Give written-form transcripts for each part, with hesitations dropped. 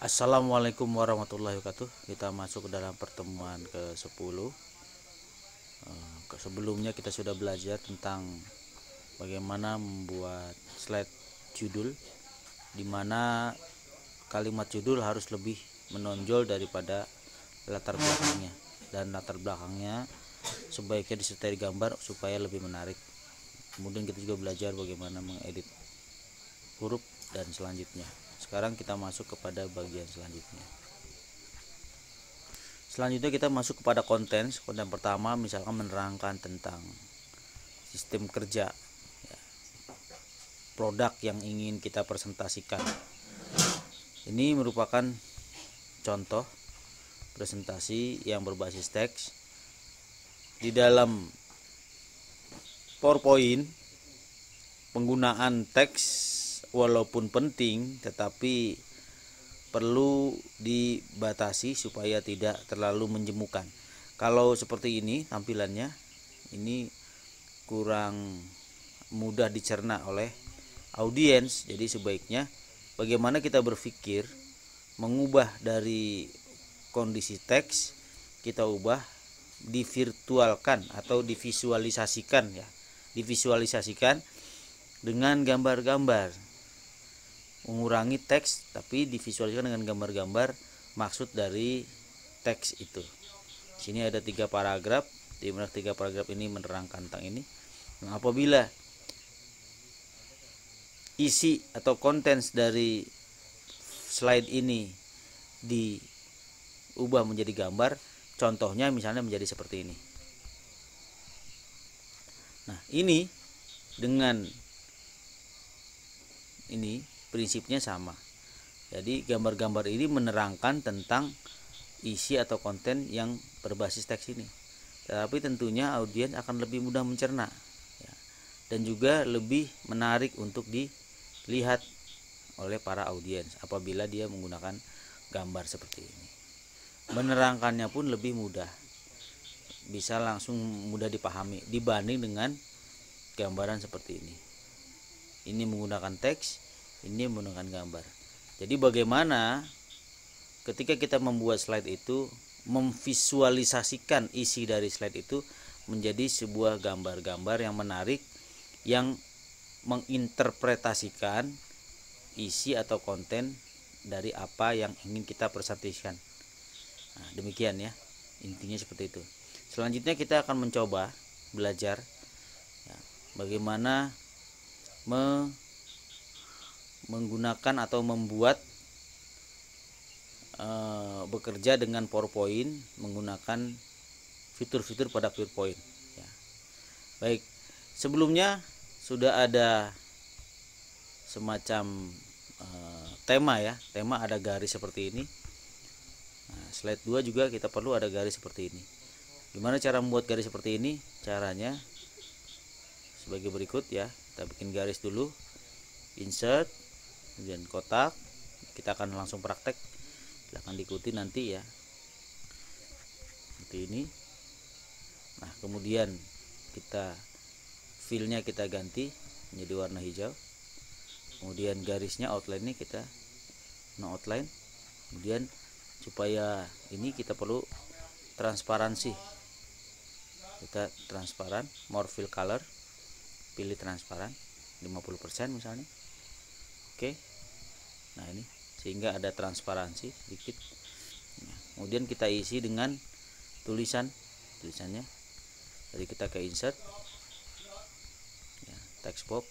Assalamualaikum warahmatullahi wabarakatuh. Kita masuk ke dalam pertemuan ke-10. Sebelumnya kita sudah belajar tentang bagaimana membuat slide judul, di mana kalimat judul harus lebih menonjol daripada latar belakangnya, dan latar belakangnya sebaiknya disertai gambar supaya lebih menarik. Kemudian kita juga belajar bagaimana mengedit huruf dan selanjutnya. Sekarang kita masuk kepada bagian selanjutnya. Selanjutnya kita masuk kepada konten. Konten pertama misalkan menerangkan tentang sistem kerja, ya, produk yang ingin kita presentasikan. Ini merupakan contoh presentasi yang berbasis teks. Di dalam PowerPoint, penggunaan teks walaupun penting tetapi perlu dibatasi supaya tidak terlalu menjemukan. Kalau seperti ini tampilannya, ini kurang mudah dicerna oleh audiens. Jadi sebaiknya bagaimana kita berpikir mengubah dari kondisi teks, kita ubah divirtualkan atau divisualisasikan, ya. Divisualisasikan dengan gambar-gambar. Mengurangi teks tapi divisualisasikan dengan gambar-gambar maksud dari teks itu. Sini ada 3 paragraf, di mana 3 paragraf ini menerangkan tentang ini. Nah, apabila isi atau kontens dari slide ini diubah menjadi gambar, contohnya misalnya menjadi seperti ini. Nah, ini dengan ini prinsipnya sama. Jadi gambar-gambar ini menerangkan tentang isi atau konten yang berbasis teks ini. Tetapi tentunya audiens akan lebih mudah mencerna, ya, dan juga lebih menarik untuk dilihat oleh para audiens apabila dia menggunakan gambar seperti ini. Menerangkannya pun lebih mudah, bisa langsung mudah dipahami dibanding dengan gambaran seperti ini. Ini menggunakan teks, ini menggunakan gambar. Jadi bagaimana ketika kita membuat slide itu memvisualisasikan isi dari slide itu menjadi sebuah gambar-gambar yang menarik, yang menginterpretasikan isi atau konten dari apa yang ingin kita presentasikan. Nah, demikian ya, intinya seperti itu. Selanjutnya kita akan mencoba belajar, ya, bagaimana menggunakan atau membuat bekerja dengan PowerPoint menggunakan fitur-fitur pada PowerPoint, ya. Baik, sebelumnya sudah ada semacam tema, ya. Tema ada garis seperti ini. Nah, slide 2 juga kita perlu ada garis seperti ini. Gimana cara membuat garis seperti ini? Caranya sebagai berikut, ya. Kita bikin garis dulu, insert, kemudian kotak. Kita akan langsung praktek, silahkan diikuti nanti, ya, seperti ini. Nah, kemudian kita fillnya kita ganti menjadi warna hijau. Kemudian garisnya, outline-nya kita no outline. Kemudian supaya ini kita perlu transparansi, kita transparan, more fill color, pilih transparan 50% misalnya. Oke. Nah, ini sehingga ada transparansi sedikit. Nah, kemudian kita isi dengan tulisannya. Jadi kita ke insert, ya, text box,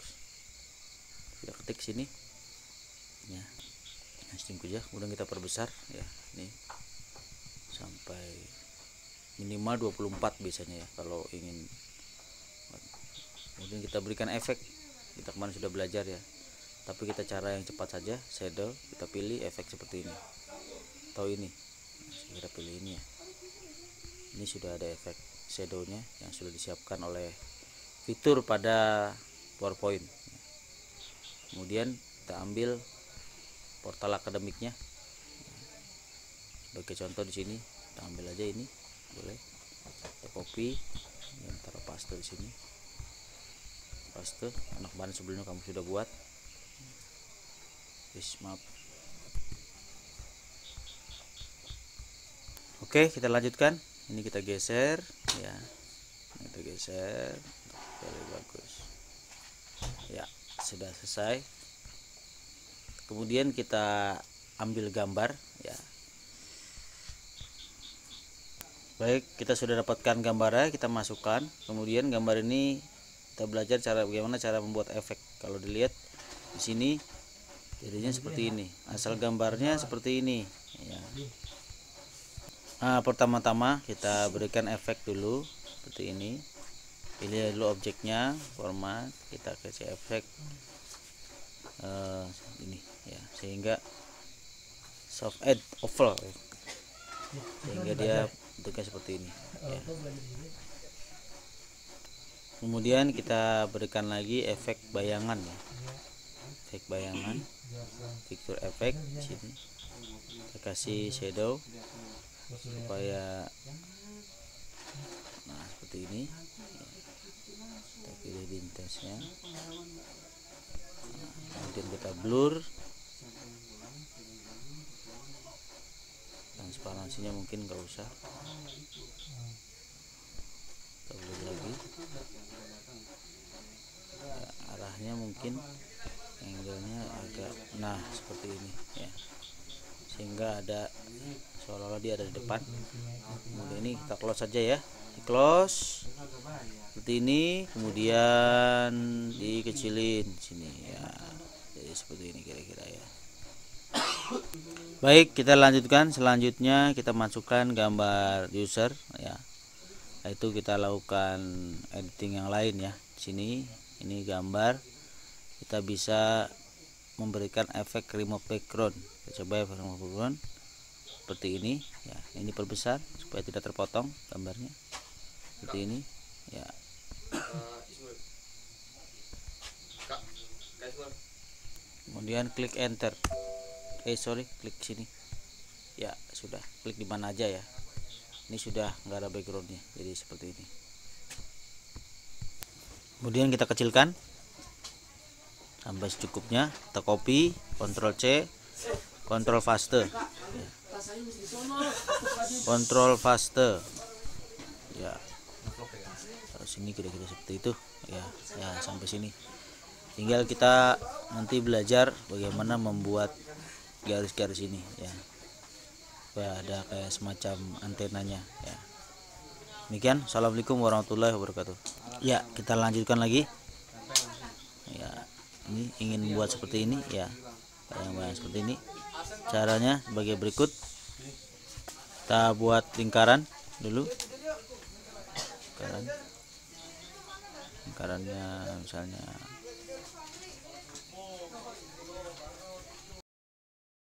kita ketik sini, ya, kemudian kita perbesar, ya, ini sampai minimal 24 biasanya, ya, kalau ingin. Kemudian kita berikan efek, kita kemarin sudah belajar, ya, tapi kita cara yang cepat saja. Shadow, kita pilih efek seperti ini atau ini. Nah, kita pilih ini, ya. Ini sudah ada efek shadownya yang sudah disiapkan oleh fitur pada PowerPoint. Kemudian kita ambil portal akademiknya. Sebagai contoh di sini kita ambil aja ini, boleh. Kita copy dan taruh paste di sini. Paste, anak kemarin sebelumnya kamu sudah buat. Maaf. Oke, kita lanjutkan. Ini kita geser ya. Kita geser. Very bagus. Ya, sudah selesai. Kemudian kita ambil gambar ya. Baik, kita sudah dapatkan gambarnya, kita masukkan. Kemudian gambar ini kita belajar bagaimana cara membuat efek. Kalau dilihat di sini jadinya seperti ini. Asal gambarnya seperti ini ya. Nah, pertama-tama kita berikan efek dulu seperti ini. Pilih dulu objeknya, format, kita kasih efek ini ya, sehingga soft edge oval, sehingga dia bentuknya seperti ini ya. Kemudian kita berikan lagi efek bayangan ya, efek bayangan, picture effect sini. Kita kasih shadow supaya seperti ini ya. Kita pilih dintasnya, kemudian kita blur, transparansinya mungkin nggak usah, kita blur lagi ya, arahnya mungkin angle-nya agak seperti ini ya, sehingga ada seolah-olah dia ada di depan. Kemudian ini kita close saja ya, di close seperti ini, kemudian dikecilin sini ya, jadi seperti ini kira-kira ya. Baik, kita lanjutkan. Selanjutnya kita masukkan gambar user ya, itu kita lakukan editing yang lain ya. Sini ini gambar, kita bisa memberikan efek remove background. Kita coba efek remove background seperti ini ya. Ini perbesar supaya tidak terpotong gambarnya seperti ini ya. Kemudian klik enter, klik sini ya, sudah. Klik di mana aja ya, ini sudah nggak ada backgroundnya, jadi seperti ini. Kemudian kita kecilkan sampai secukupnya, kita copy, Ctrl C, Ctrl paste ya. Ctrl paste ya, sini kira-kira seperti itu ya, sampai sini. Tinggal kita nanti belajar bagaimana membuat garis-garis ini ya, supaya ada kayak semacam antenanya ya. Demikian, assalamualaikum warahmatullahi wabarakatuh. Ya, kita lanjutkan lagi ya. Ini ingin buat seperti ini ya, bayang-bayang seperti ini. Caranya sebagai berikut. Kita buat lingkaran dulu, lingkarannya misalnya